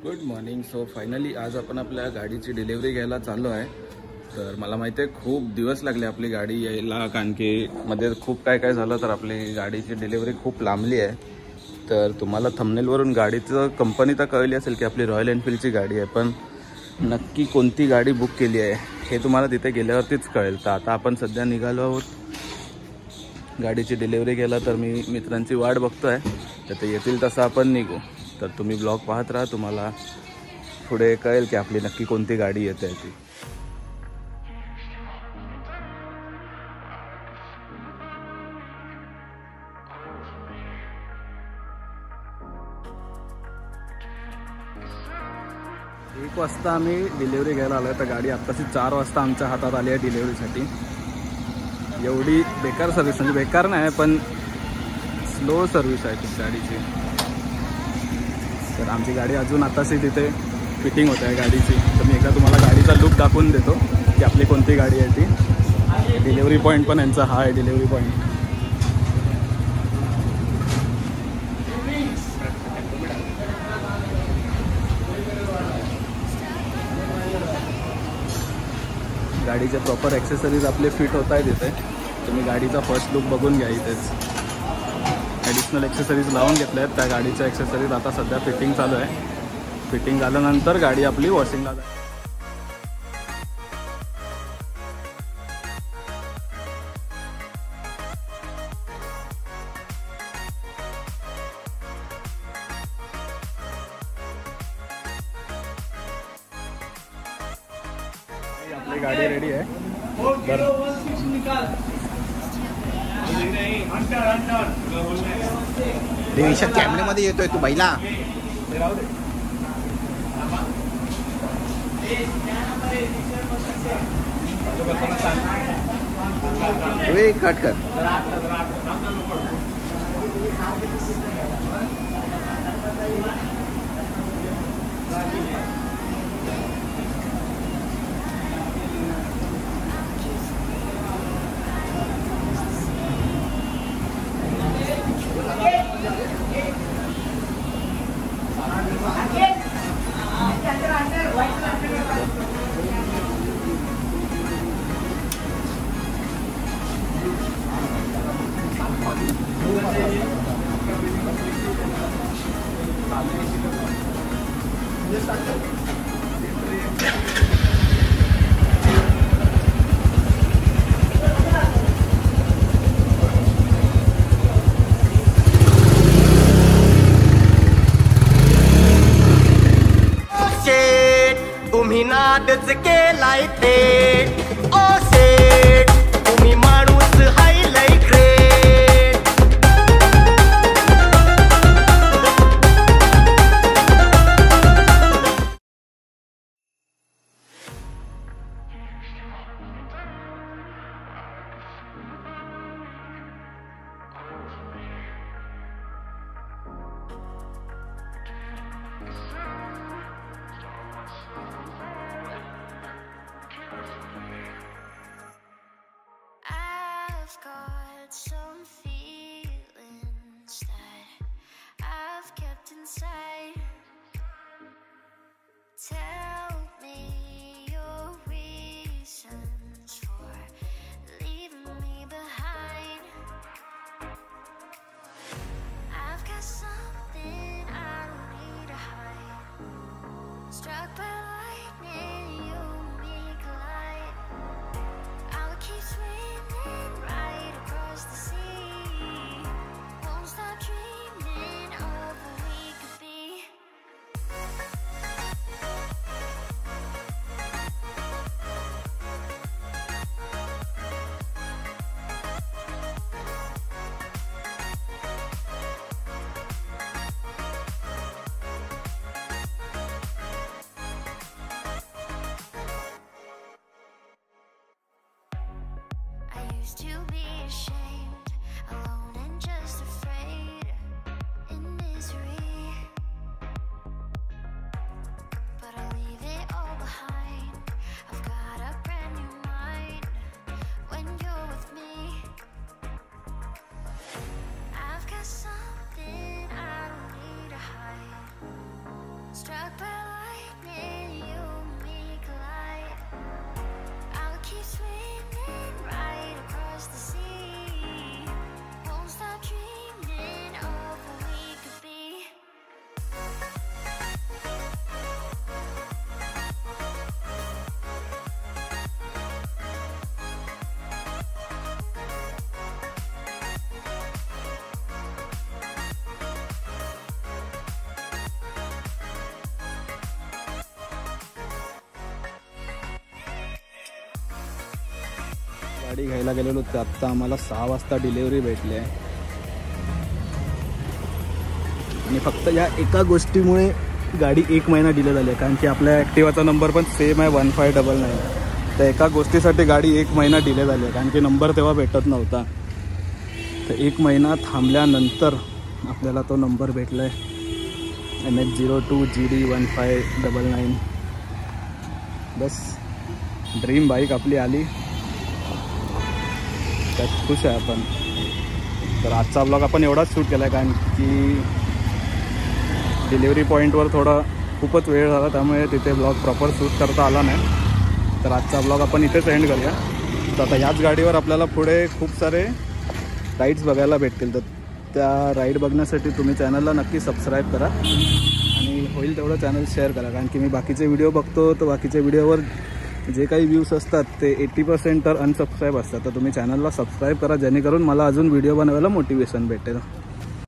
Good morning. So finally आज आपण आपल्या गाडीची डिलिव्हरी घ्यायला चाललो आहे. तर मला माहिती आहे खूप दिवस लागले आपली गाडी यायला, कारण की मध्ये खूप काय झालं तर आपली गाडीची डिलिव्हरी खूप लांबली आहे. तर तुम्हाला थंबनेलवरून गाडीचं कंपनी तर कळली असेल की आपली रॉयल एनफील्डची गाडी आहे, पण नक्की कोणती गाडी बुक केली आहे हे तुम्हाला तिथे गेल्यावरतीच कळेल. तर आता आपण सध्या निघालो आहोत गाडीची डिलिव्हरी घ्यायला. तर मी मित्रांची वाट बघतो आहे, तर ते येतील तसं आपण निघू. तर तुम्ही ब्लॉग पाहत राहा, तुम्हाला पुढे कळेल की आपली नक्की कोणती गाडी येते ती. एक वाजता आम्ही डिलिव्हरी घ्यायला आलो आहे. तर गाडी आत्ताशी 4 वाजता आमच्या हातात आली आहे डिलिव्हरीसाठी. एवढी बेकार सर्व्हिस, म्हणजे बेकार नाही पण स्लो सर्व्हिस आहे खूप गाडीची. तर आमची गाडी अजून आताशी तिथे फिटिंग होते आहे गाडीची. तर मी एकदा तुम्हाला गाडीचा लुक दाखवून देतो की आपली कोणती गाडी आहे ती. डिलिव्हरी पॉईंट पण यांचा हा आहे डिलिव्हरी पॉईंट. गाडीचे प्रॉपर ॲक्सेसरीज आपले फिट होत आहेत इथे. तुम्ही गाडीचा फर्स्ट लुक बघून घ्या. इथेच ॲडिशनल ॲक्सेसरीज लावून घेतल्या आहेत. त्या गाडीच्या ॲक्सेसरीज आता सध्या फिटिंग चालू आहे. फिटिंग झाल्यानंतर गाडी आपली वॉशिंगला जाईल. आपली गाडी रेडी आहे. देवीच्या कॅमेऱ्यामध्ये येतोय तू बैला. कट कर. तुम्ही नादच केलाय ते ओ सेट, तुम्ही माणूस हाय लय great. Got some feelings that I've kept inside. Tell me your reasons for leaving me behind. I've got something I don't need to hide. Struck by lightning, you and me collide. I would keep swimming right across the sea. Won't stop dreaming of what we could be. I used to be ashamed, alone and just afraid, in misery. But I'll leave it all behind. I've got a brand new mind when you're with me. I've got something I don't need to hide. Struck by गाडी घ्यायला गेलेलो ते आत्ता आम्हाला 6 वाजता delivery भेटली आहे आणि फक्त या एका गोष्टीमुळे गाडी 1 महिना डिले झाली आहे, कारण की आपल्या ॲक्टिवाचा नंबर पण सेम आहे 1599. तर एका गोष्टीसाठी गाडी 1 महिना डिले झाली आहे, कारण की नंबर तेव्हा भेटत नव्हता. तर 1 महिना थांबल्यानंतर आपल्याला तो नंबर भेटला आहे NH02GD1599. बस ड्रीम बाईक आपली आली, त्यात खुश आहे आपण. तर आजचा ब्लॉग आपण एवढाच शूट केला आहे, कारण की डिलिव्हरी पॉईंटवर थोडा खूपच वेळ झाला, त्यामुळे तिथे ब्लॉग प्रॉपर शूट करता आला नाही. तर आजचा ब्लॉग आपण इथेच एंड करूया. तर आता याच गाडीवर आपल्याला पुढे खूप सारे राईड्स बघायला भेटतील. तर त्या राईड बघण्यासाठी तुम्ही चॅनलला नक्की सबस्क्राईब करा आणि होईल तेवढं चॅनल शेअर करा, कारण की मी बाकीचे व्हिडिओ बघतो, तर बाकीच्या व्हिडिओवर जे काही व्ह्यूज असतात ते 80% तर अनसबस्क्राईब असतात. तर तुम्ही चॅनलला सबस्क्राईब करा, जेणेकरून मला अजून व्हिडिओ बनवायला मोटिवेशन भेटेल.